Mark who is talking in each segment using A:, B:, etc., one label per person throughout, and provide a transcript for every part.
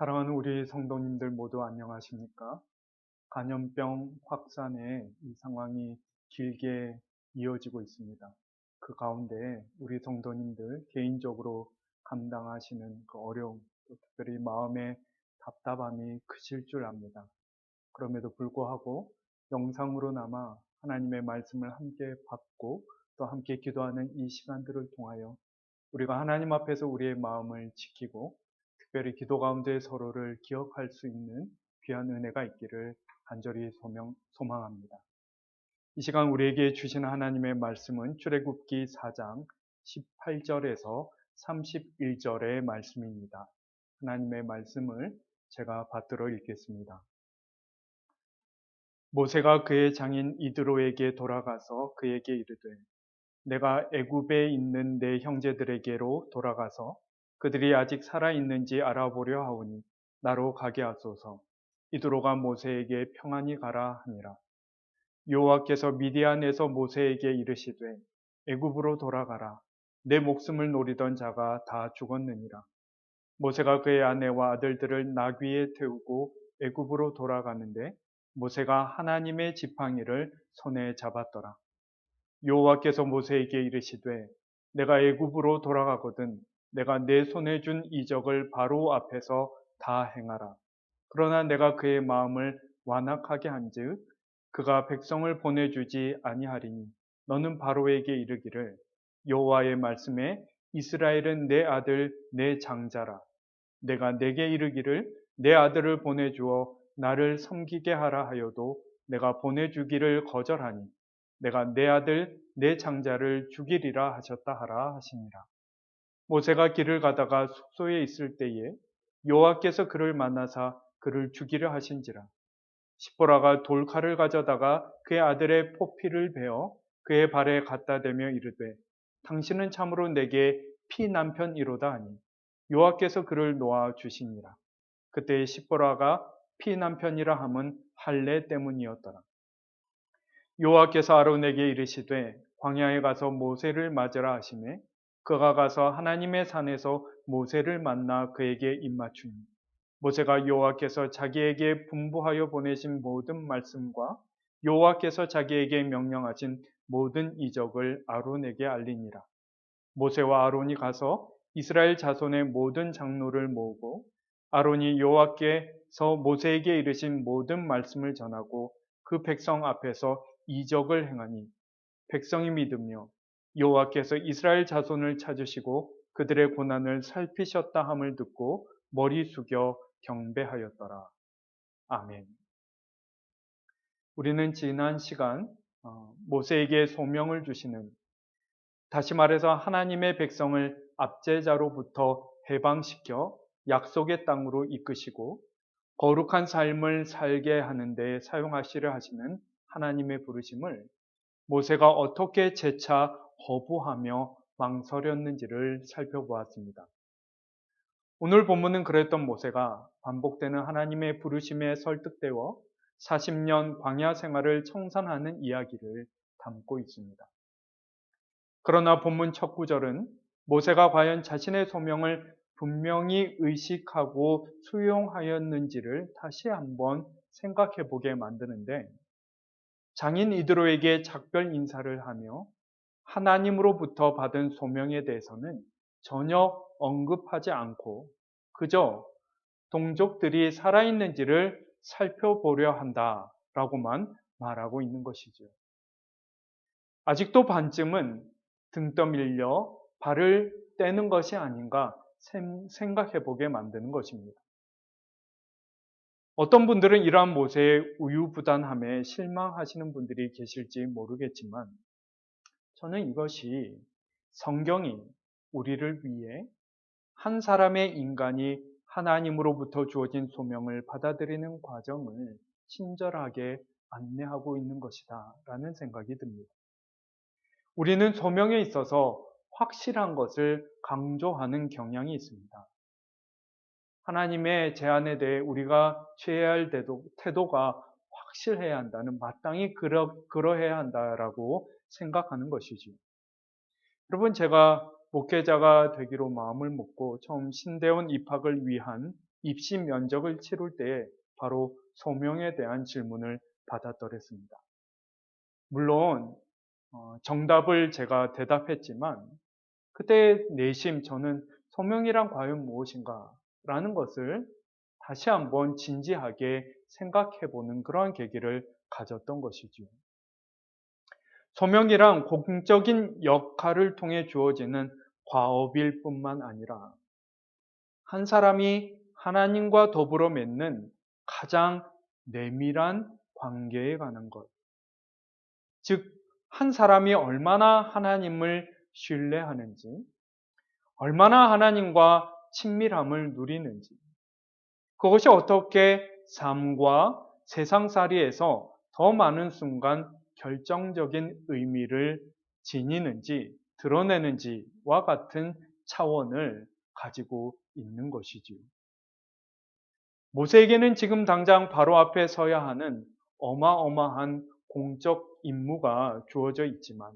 A: 사랑하는 우리 성도님들 모두 안녕하십니까? 감염병 확산의 이 상황이 길게 이어지고 있습니다. 그 가운데 우리 성도님들 개인적으로 감당하시는 그 어려움, 또 특별히 마음의 답답함이 크실 줄 압니다. 그럼에도 불구하고 영상으로나마 하나님의 말씀을 함께 받고 또 함께 기도하는 이 시간들을 통하여 우리가 하나님 앞에서 우리의 마음을 지키고 특별히 기도 가운데 서로를 기억할 수 있는 귀한 은혜가 있기를 간절히 소망합니다. 이 시간 우리에게 주신 하나님의 말씀은 출애굽기 4장 18절에서 31절의 말씀입니다. 하나님의 말씀을 제가 받들어 읽겠습니다. 모세가 그의 장인 이드로에게 돌아가서 그에게 이르되 내가 애굽에 있는 내 형제들에게로 돌아가서 그들이 아직 살아 있는지 알아보려 하오니 나로 가게 하소서. 이드로가 모세에게 평안히 가라 하니라. 여호와께서 미디안에서 모세에게 이르시되 애굽으로 돌아가라. 내 목숨을 노리던 자가 다 죽었느니라. 모세가 그의 아내와 아들들을 나귀에 태우고 애굽으로 돌아가는데 모세가 하나님의 지팡이를 손에 잡았더라. 여호와께서 모세에게 이르시되 내가 애굽으로 돌아가거든 내가 내 손에 준 이적을 바로 앞에서 다 행하라. 그러나 내가 그의 마음을 완악하게 한즉 그가 백성을 보내주지 아니하리니 너는 바로에게 이르기를 여호와의 말씀에 이스라엘은 내 아들 내 장자라. 내가 내게 이르기를 내 아들을 보내주어 나를 섬기게 하라 하여도 내가 보내주기를 거절하니 내가 내 아들 내 장자를 죽이리라 하셨다 하라 하시니라. 모세가 길을 가다가 숙소에 있을 때에 여호와께서 그를 만나사 그를 죽이려 하신지라. 시보라가 돌칼을 가져다가 그의 아들의 포피를 베어 그의 발에 갖다 대며 이르되 당신은 참으로 내게 피난편이로다 하니 여호와께서 그를 놓아 주시니라. 그때 시보라가 피난편이라 함은 할례 때문이었더라. 여호와께서 아론에게 이르시되 광야에 가서 모세를 맞으라 하시매 그가 가서 하나님의 산에서 모세를 만나 그에게 입맞추니 모세가 여호와께서 자기에게 분부하여 보내신 모든 말씀과 여호와께서 자기에게 명령하신 모든 이적을 아론에게 알리니라. 모세와 아론이 가서 이스라엘 자손의 모든 장로를 모으고 아론이 여호와께서 모세에게 이르신 모든 말씀을 전하고 그 백성 앞에서 이적을 행하니 백성이 믿으며 여호와께서 이스라엘 자손을 찾으시고 그들의 고난을 살피셨다 함을 듣고 머리 숙여 경배하였더라. 아멘. 우리는 지난 시간 모세에게 소명을 주시는, 다시 말해서 하나님의 백성을 압제자로부터 해방시켜 약속의 땅으로 이끄시고 거룩한 삶을 살게 하는 데 사용하시려 하시는 하나님의 부르심을 모세가 어떻게 재차 거부하며 망설였는지를 살펴보았습니다. 오늘 본문은 그랬던 모세가 반복되는 하나님의 부르심에 설득되어 40년 광야 생활을 청산하는 이야기를 담고 있습니다. 그러나 본문 첫 구절은 모세가 과연 자신의 소명을 분명히 의식하고 수용하였는지를 다시 한번 생각해 보게 만드는데, 장인 이드로에게 작별 인사를 하며 하나님으로부터 받은 소명에 대해서는 전혀 언급하지 않고 그저 동족들이 살아있는지를 살펴보려 한다라고만 말하고 있는 것이죠. 아직도 반쯤은 등 떠밀려 발을 떼는 것이 아닌가 생각해 보게 만드는 것입니다. 어떤 분들은 이러한 모세의 우유부단함에 실망하시는 분들이 계실지 모르겠지만 저는 이것이 성경이 우리를 위해 한 사람의 인간이 하나님으로부터 주어진 소명을 받아들이는 과정을 친절하게 안내하고 있는 것이다 라는 생각이 듭니다. 우리는 소명에 있어서 확실한 것을 강조하는 경향이 있습니다. 하나님의 제안에 대해 우리가 취해야 할 태도가 확실해야 한다는, 마땅히 그러해야 한다라고 생각하는 것이지요. 여러분, 제가 목회자가 되기로 마음을 먹고 처음 신대원 입학을 위한 입시 면접을 치를 때에 바로 소명에 대한 질문을 받았더랬습니다. 물론 정답을 제가 대답했지만 그때 내심 저는 소명이란 과연 무엇인가 라는 것을 다시 한번 진지하게 생각해 보는 그러한 계기를 가졌던 것이죠. 소명이란 공적인 역할을 통해 주어지는 과업일 뿐만 아니라 한 사람이 하나님과 더불어 맺는 가장 내밀한 관계에 관한 것. 즉, 한 사람이 얼마나 하나님을 신뢰하는지, 얼마나 하나님과 친밀함을 누리는지, 그것이 어떻게 삶과 세상살이에서 더 많은 순간 결정적인 의미를 지니는지, 드러내는지와 같은 차원을 가지고 있는 것이지요. 모세에게는 지금 당장 바로 앞에 서야 하는 어마어마한 공적 임무가 주어져 있지만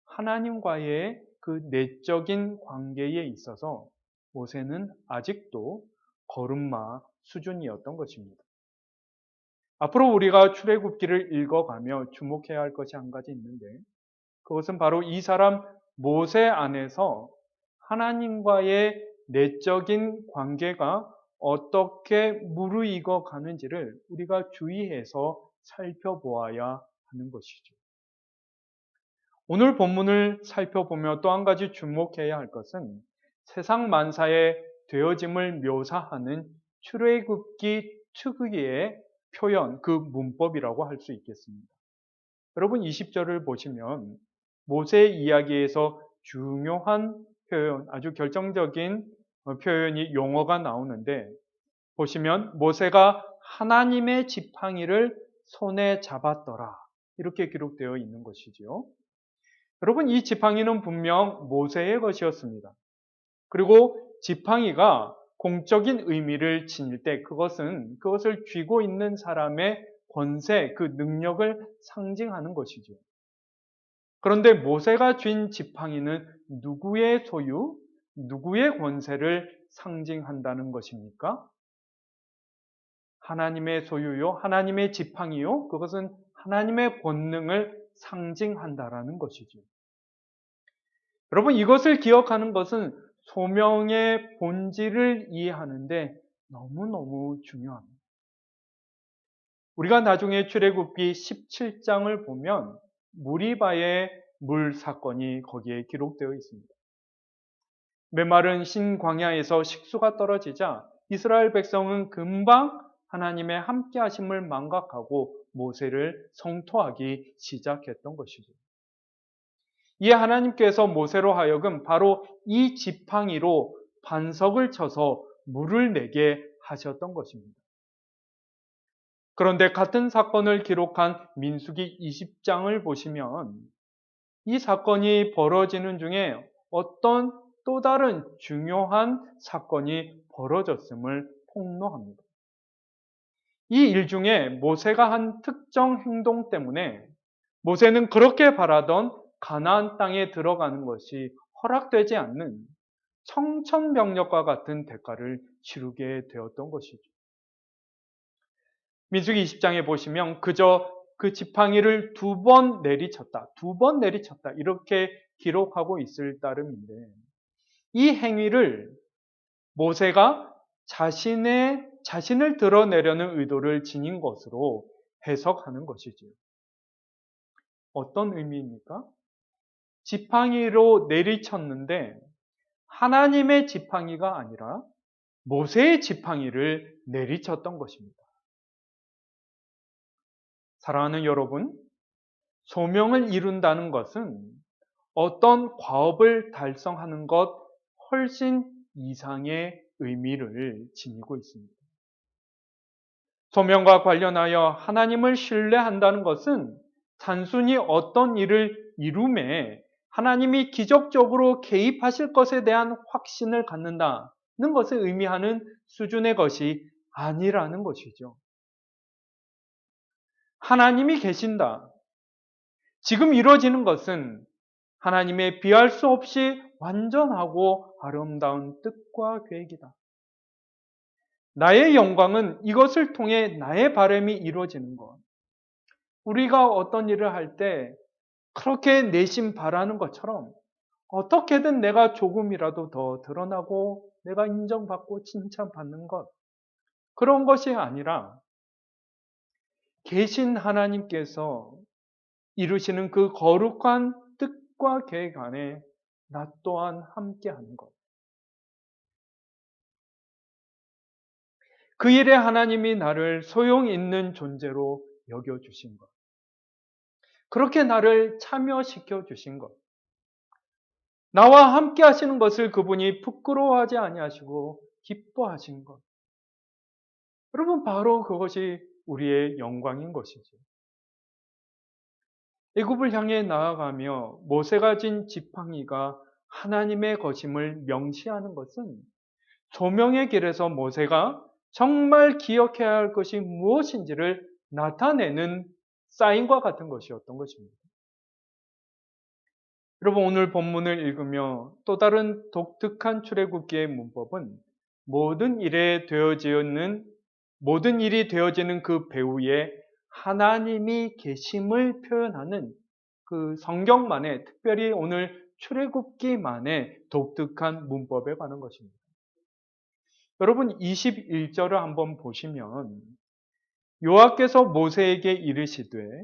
A: 하나님과의 그 내적인 관계에 있어서 모세는 아직도 걸음마 수준이었던 것입니다. 앞으로 우리가 출애굽기를 읽어가며 주목해야 할 것이 한 가지 있는데 그것은 바로 이 사람 모세 안에서 하나님과의 내적인 관계가 어떻게 무르익어 가는지를 우리가 주의해서 살펴보아야 하는 것이죠. 오늘 본문을 살펴보며 또 한 가지 주목해야 할 것은 세상 만사의 되어짐을 묘사하는 출애굽기 특유의 표현, 그 문법이라고 할 수 있겠습니다. 여러분 20절을 보시면 모세의 이야기에서 중요한 표현, 아주 결정적인 표현이 용어가 나오는데 보시면 모세가 하나님의 지팡이를 손에 잡았더라 이렇게 기록되어 있는 것이지요. 여러분 이 지팡이는 분명 모세의 것이었습니다. 그리고 지팡이가 공적인 의미를 지닐 때 그것을 쥐고 있는 사람의 권세, 그 능력을 상징하는 것이죠. 그런데 모세가 쥔 지팡이는 누구의 소유, 누구의 권세를 상징한다는 것입니까? 하나님의 소유요, 하나님의 지팡이요, 그것은 하나님의 권능을 상징한다라는 것이죠. 여러분 이것을 기억하는 것은 소명의 본질을 이해하는데 너무너무 중요합니다. 우리가 나중에 출애굽기 17장을 보면 무리바의 물 사건이 거기에 기록되어 있습니다. 메마른 신광야에서 식수가 떨어지자 이스라엘 백성은 금방 하나님의 함께 하심을 망각하고 모세를 성토하기 시작했던 것이죠. 이에 하나님께서 모세로 하여금 바로 이 지팡이로 반석을 쳐서 물을 내게 하셨던 것입니다. 그런데 같은 사건을 기록한 민수기 20장을 보시면 이 사건이 벌어지는 중에 어떤 또 다른 중요한 사건이 벌어졌음을 폭로합니다. 이 일 중에 모세가 한 특정 행동 때문에 모세는 그렇게 바라던 가나안 땅에 들어가는 것이 허락되지 않는 청천벽력과 같은 대가를 치르게 되었던 것이죠. 민수기 20장에 보시면 그저 그 지팡이를 두 번 내리쳤다 이렇게 기록하고 있을 따름인데 이 행위를 모세가 자신을 드러내려는 의도를 지닌 것으로 해석하는 것이지요. 어떤 의미입니까? 지팡이로 내리쳤는데 하나님의 지팡이가 아니라 모세의 지팡이를 내리쳤던 것입니다. 사랑하는 여러분, 소명을 이룬다는 것은 어떤 과업을 달성하는 것 훨씬 이상의 의미를 지니고 있습니다. 소명과 관련하여 하나님을 신뢰한다는 것은 단순히 어떤 일을 이룸에 하나님이 기적적으로 개입하실 것에 대한 확신을 갖는다는 것을 의미하는 수준의 것이 아니라는 것이죠. 하나님이 계신다. 지금 이루어지는 것은 하나님의 비할 수 없이 완전하고 아름다운 뜻과 계획이다. 나의 영광은 이것을 통해 나의 바람이 이루어지는 것. 우리가 어떤 일을 할 때 그렇게 내심 바라는 것처럼 어떻게든 내가 조금이라도 더 드러나고 내가 인정받고 칭찬받는 것. 그런 것이 아니라 계신 하나님께서 이루시는 그 거룩한 뜻과 계획 안에 나 또한 함께하는 것. 그 일에 하나님이 나를 소용 있는 존재로 여겨주신 것. 그렇게 나를 참여시켜 주신 것. 나와 함께 하시는 것을 그분이 부끄러워하지 아니하시고 기뻐하신 것. 여러분, 바로 그것이 우리의 영광인 것이죠. 애굽을 향해 나아가며 모세가 진 지팡이가 하나님의 것임을 명시하는 것은 소명의 길에서 모세가 정말 기억해야 할 것이 무엇인지를 나타내는 사인과 같은 것이었던 것입니다. 여러분, 오늘 본문을 읽으며 또 다른 독특한 출애굽기의 문법은 모든 일이 되어지는 그 배후에 하나님이 계심을 표현하는 그 성경만의, 특별히 오늘 출애굽기만의 독특한 문법에 관한 것입니다. 여러분, 21절을 한번 보시면 여호와께서 모세에게 이르시되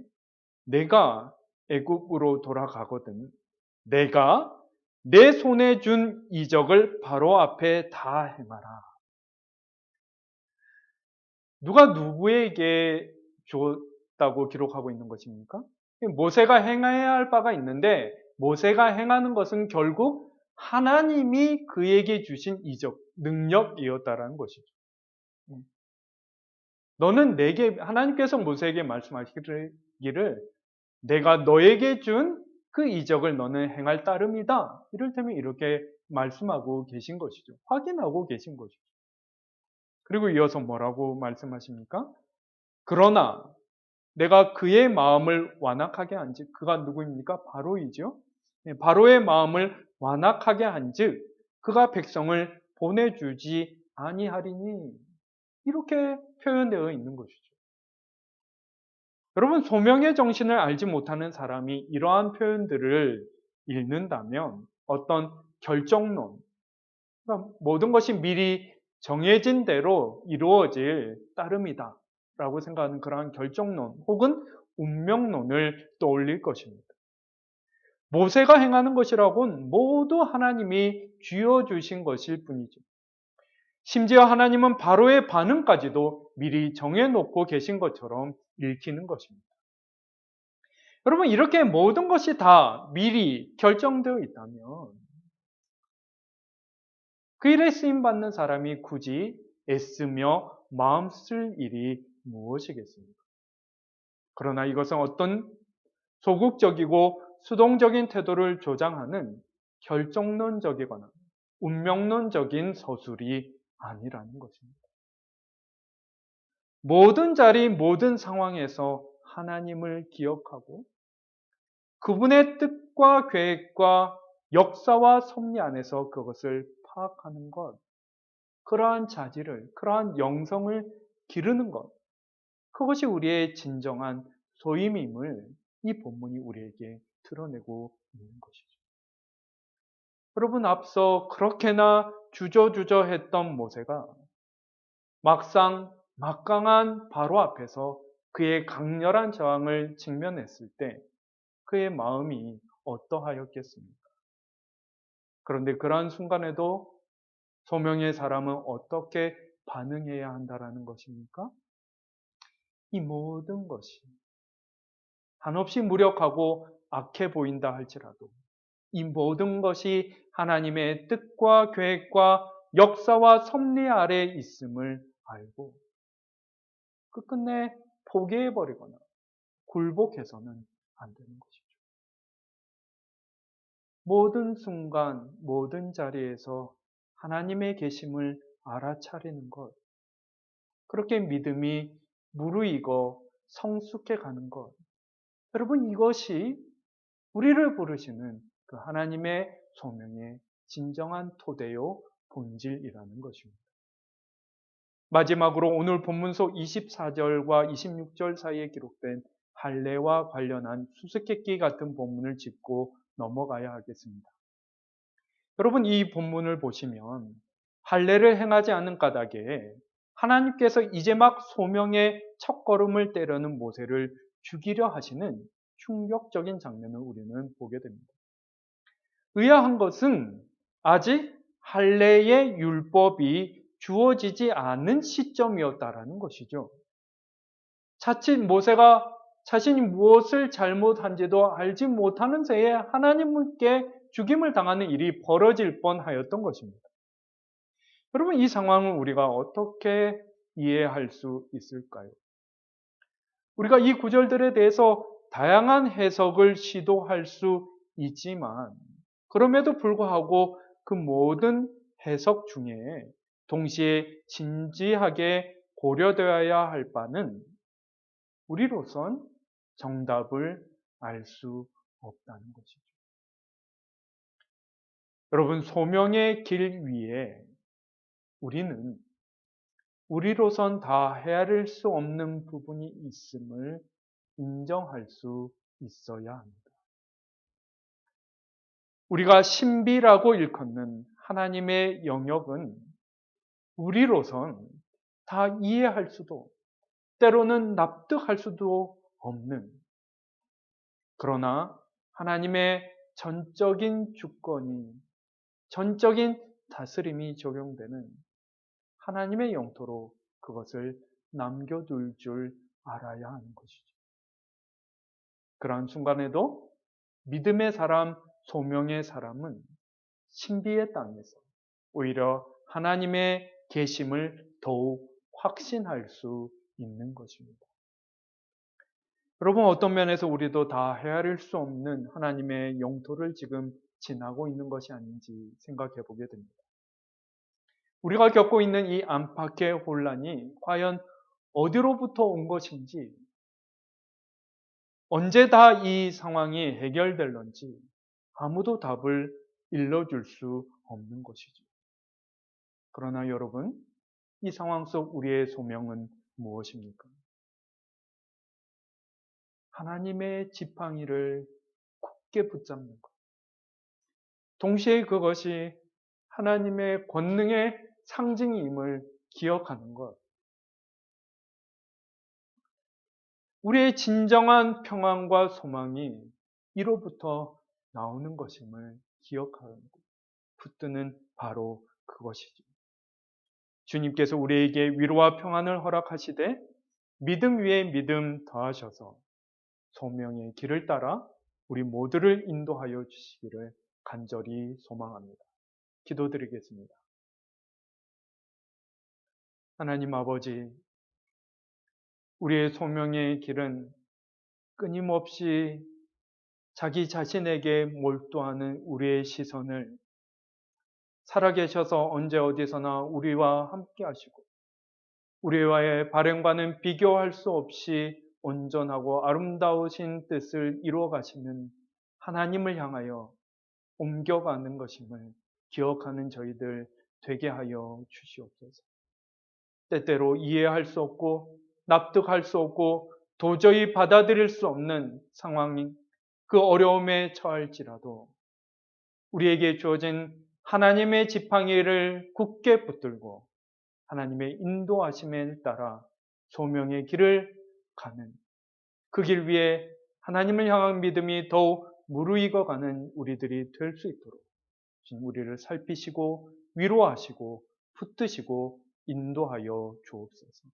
A: 내가 애굽으로 돌아가거든 내가 내 손에 준 이적을 바로 앞에 다 행하라. 누가 누구에게 줬다고 기록하고 있는 것입니까? 모세가 행해야 할 바가 있는데 모세가 행하는 것은 결국 하나님이 그에게 주신 이적, 능력이었다라는 것이죠. 너는 하나님께서 모세에게 말씀하시기를 내가 너에게 준 그 이적을 너는 행할 따름이다. 이를테면 이렇게 말씀하고 계신 것이죠. 확인하고 계신 것이죠. 그리고 이어서 뭐라고 말씀하십니까? 그러나 내가 그의 마음을 완악하게 한즉, 그가 누구입니까? 바로이죠. 바로의 마음을 완악하게 한즉 그가 백성을 보내주지 아니하리니, 이렇게 표현되어 있는 것이죠. 여러분, 소명의 정신을 알지 못하는 사람이 이러한 표현들을 읽는다면 어떤 결정론, 그러니까 모든 것이 미리 정해진 대로 이루어질 따름이다 라고 생각하는 그러한 결정론 혹은 운명론을 떠올릴 것입니다. 모세가 행하는 것이라고는 모두 하나님이 쥐어주신 것일 뿐이죠. 심지어 하나님은 바로의 반응까지도 미리 정해놓고 계신 것처럼 읽히는 것입니다. 여러분, 이렇게 모든 것이 다 미리 결정되어 있다면 그 일에 쓰임받는 사람이 굳이 애쓰며 마음 쓸 일이 무엇이겠습니까? 그러나 이것은 어떤 소극적이고 수동적인 태도를 조장하는 결정론적이거나 운명론적인 서술이 아니라는 것입니다. 모든 자리, 모든 상황에서 하나님을 기억하고 그분의 뜻과 계획과 역사와 섭리 안에서 그것을 파악하는 것, 그러한 자질을, 그러한 영성을 기르는 것, 그것이 우리의 진정한 소임임을 이 본문이 우리에게 드러내고 있는 것이죠. 여러분, 앞서 그렇게나 주저주저 했던 모세가 막상 막강한 바로 앞에서 그의 강렬한 저항을 직면했을 때 그의 마음이 어떠하였겠습니까? 그런데 그러한 순간에도 소명의 사람은 어떻게 반응해야 한다라는 것입니까? 이 모든 것이 한없이 무력하고 악해 보인다 할지라도 이 모든 것이 하나님의 뜻과 계획과 역사와 섭리 아래 있음을 알고 끝끝내 포기해버리거나 굴복해서는 안 되는 것이죠. 모든 순간, 모든 자리에서 하나님의 계심을 알아차리는 것, 그렇게 믿음이 무르익어 성숙해 가는 것. 여러분, 이것이 우리를 부르시는 그 하나님의 소명의 진정한 토대요 본질이라는 것입니다. 마지막으로 오늘 본문서 24절과 26절 사이에 기록된 할례와 관련한 수수께끼 같은 본문을 짚고 넘어가야 하겠습니다. 여러분, 이 본문을 보시면 할례를 행하지 않는 까닭에 하나님께서 이제 막 소명의 첫걸음을 떼려는 모세를 죽이려 하시는 충격적인 장면을 우리는 보게 됩니다. 의아한 것은 아직 할례의 율법이 주어지지 않은 시점이었다라는 것이죠. 자칫 모세가 자신이 무엇을 잘못한지도 알지 못하는 새에 하나님께 죽임을 당하는 일이 벌어질 뻔하였던 것입니다. 여러분, 이 상황을 우리가 어떻게 이해할 수 있을까요? 우리가 이 구절들에 대해서 다양한 해석을 시도할 수 있지만 그럼에도 불구하고 그 모든 해석 중에 동시에 진지하게 고려되어야 할 바는 우리로선 정답을 알 수 없다는 것이죠. 여러분, 소명의 길 위에 우리로선 다 헤아릴 수 없는 부분이 있음을 인정할 수 있어야 합니다. 우리가 신비라고 일컫는 하나님의 영역은 우리로선 다 이해할 수도 때로는 납득할 수도 없는, 그러나 하나님의 전적인 주권이, 전적인 다스림이 적용되는 하나님의 영토로 그것을 남겨둘 줄 알아야 하는 것이죠. 그러한 순간에도 믿음의 사람, 소명의 사람은 신비의 땅에서 오히려 하나님의 계심을 더욱 확신할 수 있는 것입니다. 여러분, 어떤 면에서 우리도 다 헤아릴 수 없는 하나님의 영토를 지금 지나고 있는 것이 아닌지 생각해 보게 됩니다. 우리가 겪고 있는 이 안팎의 혼란이 과연 어디로부터 온 것인지, 언제 다 이 상황이 해결될런지 아무도 답을 일러줄 수 없는 것이죠. 그러나 여러분, 이 상황 속 우리의 소명은 무엇입니까? 하나님의 지팡이를 굳게 붙잡는 것. 동시에 그것이 하나님의 권능의 상징임을 기억하는 것. 우리의 진정한 평안과 소망이 이로부터 나오는 것임을 기억하는 것. 붙드는 바로 그것이죠. 주님께서 우리에게 위로와 평안을 허락하시되 믿음 위에 믿음 더하셔서 소명의 길을 따라 우리 모두를 인도하여 주시기를 간절히 소망합니다. 기도드리겠습니다. 하나님 아버지, 우리의 소명의 길은 끊임없이 자기 자신에게 몰두하는 우리의 시선을 살아계셔서 언제 어디서나 우리와 함께 하시고 우리와의 발행과는 비교할 수 없이 온전하고 아름다우신 뜻을 이루어 가시는 하나님을 향하여 옮겨가는 것임을 기억하는 저희들 되게 하여 주시옵소서. 때때로 이해할 수 없고 납득할 수 없고 도저히 받아들일 수 없는 상황인 그 어려움에 처할지라도 우리에게 주어진 하나님의 지팡이를 굳게 붙들고 하나님의 인도하심에 따라 소명의 길을 가는 그 길 위에 하나님을 향한 믿음이 더욱 무르익어 가는 우리들이 될 수 있도록 우리를 살피시고 위로하시고 붙드시고 인도하여 주옵소서.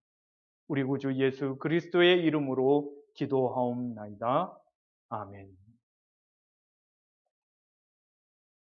A: 우리 구주 예수 그리스도의 이름으로 기도하옵나이다. 아멘.